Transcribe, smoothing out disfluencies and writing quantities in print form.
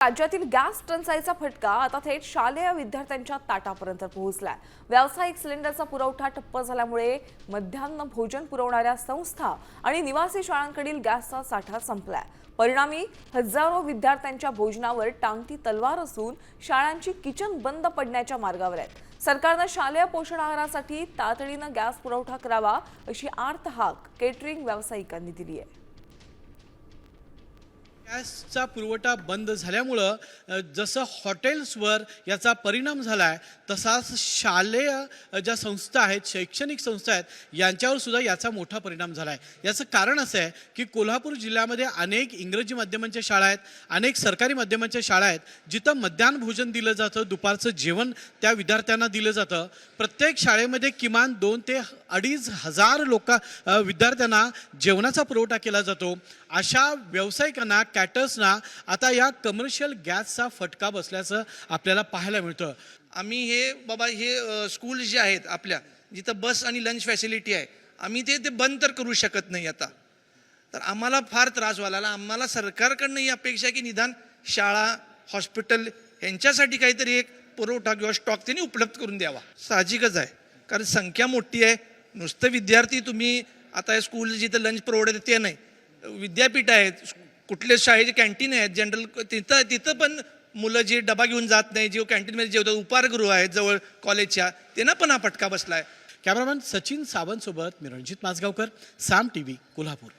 राज्यातील गॅस टंचाईचा फटका आता थेट शालेय विद्यार्थ्यांच्या ताटापर्यंत पोहोचलाय। व्यावसायिक सिलेंडरचा पुरवठा ठप्प झाल्यामुळे मध्यान्ह भोजन पुरवणाऱ्या संस्था आणि निवासी शाळांकडील गॅसचा साठा संपलाय। परिणामी हजारो विद्यार्थ्यांच्या भोजनावर टांगती तलवार असून शाळांची किचन बंद पडण्याच्या मार्गावर आहेत। सरकारने शालेय पोषण आहारासाठी तातडीने गॅस पुरवठा करावा अशी आर्त हाक केटरिंग व्यावसायिकांनी दिली आहे। गॅसचा पुरवठा बंद झाल्यामुळं जसं हॉटेल्सवर याचा परिणाम झाला आहे, तसाच शालेय ज्या संस्था आहेत, शैक्षणिक संस्था आहेत, यांच्यावर सुद्धा याचा मोठा परिणाम झाला आहे। याचं कारण असं आहे की कोल्हापूर जिल्ह्यामध्ये अनेक इंग्रजी माध्यमांच्या शाळा आहेत, अनेक सरकारी माध्यमांच्या शाळा आहेत, जिथं मध्यान्ह भोजन दिलं जातं, दुपारचं जेवण त्या विद्यार्थ्यांना दिलं जातं। प्रत्येक शाळेमध्ये किमान 2 ते 2,500 विद्यार्थ्यांना जेवणाचा पुरवठा केला जातो। अशा व्यावसायिकांना, कॅटर्सना आता या कमर्शियल गॅसचा फटका बसल्याचं आपल्याला पाहायला मिळतं। आम्ही हे स्कूल जे आहेत आपल्या, जिथं बस आणि लंच फॅसिलिटी आहे, आम्ही ते बंद तर करू शकत नाही आता। तर आम्हाला फार त्रास व्हायला, आम्हाला सरकारकडनं ही अपेक्षा आहे की निदान शाळा, हॉस्पिटल यांच्यासाठी काहीतरी एक पुरवठा किंवा स्टॉक त्यांनी उपलब्ध करून द्यावा। साहजिकच आहे, कारण संख्या मोठी आहे। नुसतं विद्यार्थी तुम्ही आता स्कूल जिथं लंच प्रोव्हाइड ते नाही, विद्यापीठ आहेत, कुठल्या शाळेचे कॅन्टीन आहेत जनरल, तिथं पण मुलं जे डबा घेऊन जात नाही, जे कॅन्टीनमध्ये जेवतात, उपाहारगृह आहेत जवळ कॉलेजच्या, त्यांना पण हा फटका बसला आहे। कॅमेरामॅन सचिन सावंत सोबत मी रणजित माजगावकर, साम टीव्ही, कोल्हापूर।